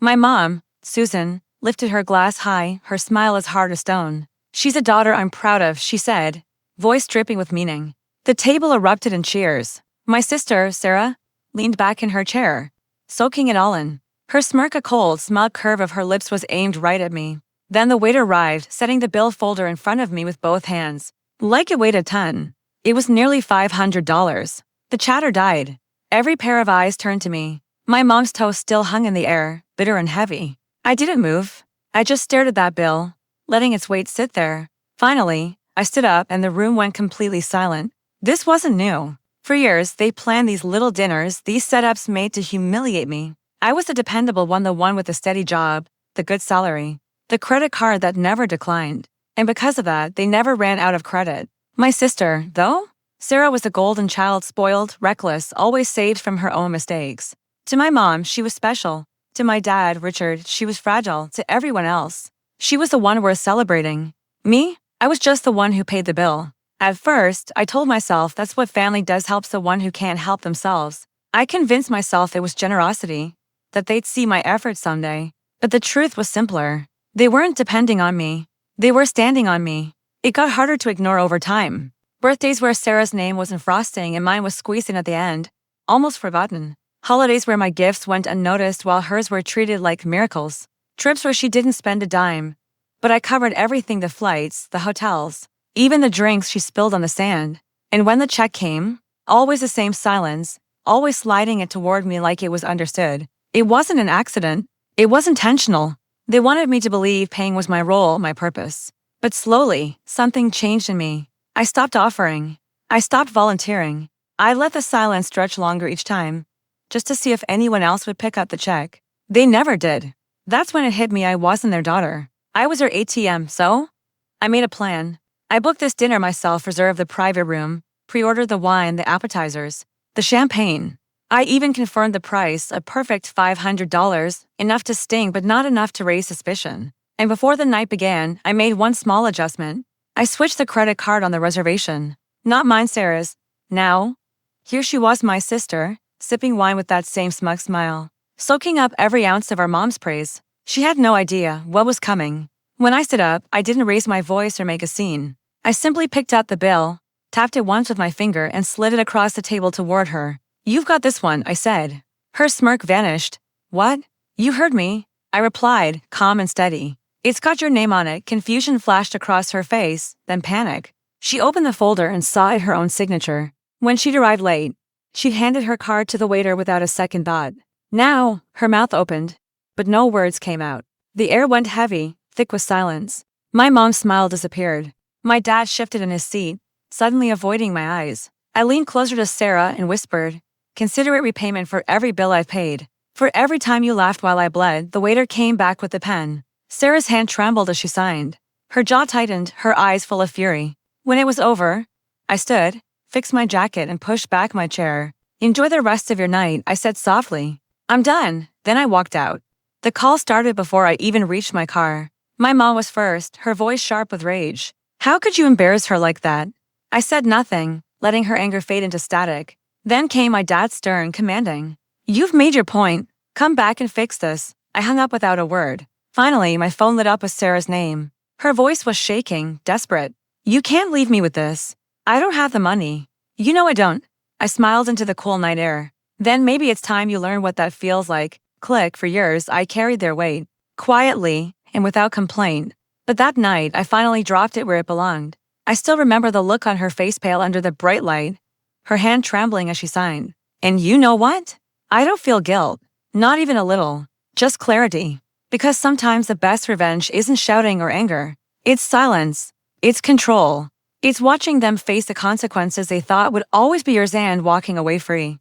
My mom, Susan, lifted her glass high, her smile as hard as stone. "She's a daughter I'm proud of," she said, voice dripping with meaning. The table erupted in cheers. My sister, Sarah, leaned back in her chair, soaking it all in. Her smirk, a cold, smug curve of her lips, was aimed right at me. Then the waiter arrived, setting the bill folder in front of me with both hands. Like it weighed a ton. It was nearly $500. The chatter died. Every pair of eyes turned to me. My mom's toast still hung in the air, bitter and heavy. I didn't move. I just stared at that bill, letting its weight sit there. Finally, I stood up and the room went completely silent. This wasn't new. For years, they planned these little dinners, these setups made to humiliate me. I was the dependable one, the one with the steady job, the good salary, the credit card that never declined. And because of that, they never ran out of credit. My sister, though? Sarah was the golden child, spoiled, reckless, always saved from her own mistakes. To my mom, she was special. To my dad, Richard, she was fragile. To everyone else, she was the one worth celebrating. Me? I was just the one who paid the bill. At first, I told myself that's what family does, helps the one who can't help themselves. I convinced myself it was generosity, that they'd see my efforts someday. But the truth was simpler. They weren't depending on me. They were standing on me. It got harder to ignore over time. Birthdays where Sarah's name was in frosting and mine was squeezed in at the end, almost forgotten. Holidays where my gifts went unnoticed while hers were treated like miracles. Trips where she didn't spend a dime. But I covered everything, the flights, the hotels, even the drinks she spilled on the sand. And when the check came, always the same silence, always sliding it toward me like it was understood. It wasn't an accident. It was intentional. They wanted me to believe paying was my role, my purpose. But slowly, something changed in me. I stopped offering. I stopped volunteering. I let the silence stretch longer each time, just to see if anyone else would pick up the check. They never did. That's when it hit me I wasn't their daughter. I was her ATM, so? I made a plan. I booked this dinner myself, reserved the private room, pre-ordered the wine, the appetizers, the champagne. I even confirmed the price, a perfect $500, enough to sting but not enough to raise suspicion. And before the night began, I made one small adjustment. I switched the credit card on the reservation. Not mine, Sarah's. Now, here she was, my sister, sipping wine with that same smug smile, soaking up every ounce of our mom's praise. She had no idea what was coming. When I stood up, I didn't raise my voice or make a scene. I simply picked up the bill, tapped it once with my finger, and slid it across the table toward her. "You've got this one," I said. Her smirk vanished. "What? You heard me," I replied, calm and steady. "It's got your name on it." Confusion flashed across her face, then panic. She opened the folder and saw it, her own signature. When she'd arrived late, she'd handed her card to the waiter without a second thought. Now, her mouth opened, but no words came out. The air went heavy, thick with silence. My mom's smile disappeared. My dad shifted in his seat, suddenly avoiding my eyes. I leaned closer to Sarah and whispered, "Consider it repayment for every bill I've paid. For every time you laughed while I bled." The waiter came back with the pen. Sarah's hand trembled as she signed. Her jaw tightened, her eyes full of fury. When it was over, I stood, fixed my jacket, and pushed back my chair. "Enjoy the rest of your night," I said softly. "I'm done." Then I walked out. The call started before I even reached my car. My mom was first, her voice sharp with rage. "How could you embarrass her like that?" I said nothing, letting her anger fade into static. Then came my dad, stern, commanding. "You've made your point. Come back and fix this." I hung up without a word. Finally, my phone lit up with Sarah's name. Her voice was shaking, desperate. "You can't leave me with this. I don't have the money." "You know I don't." I smiled into the cool night air. "Then maybe it's time you learn what that feels like." Click. For years, I carried their weight, quietly and without complaint. But that night, I finally dropped it where it belonged. I still remember the look on her face, pale under the bright light, her hand trembling as she signed. And you know what? I don't feel guilt. Not even a little. Just clarity. Because sometimes the best revenge isn't shouting or anger. It's silence. It's control. It's watching them face the consequences they thought would always be yours and walking away free.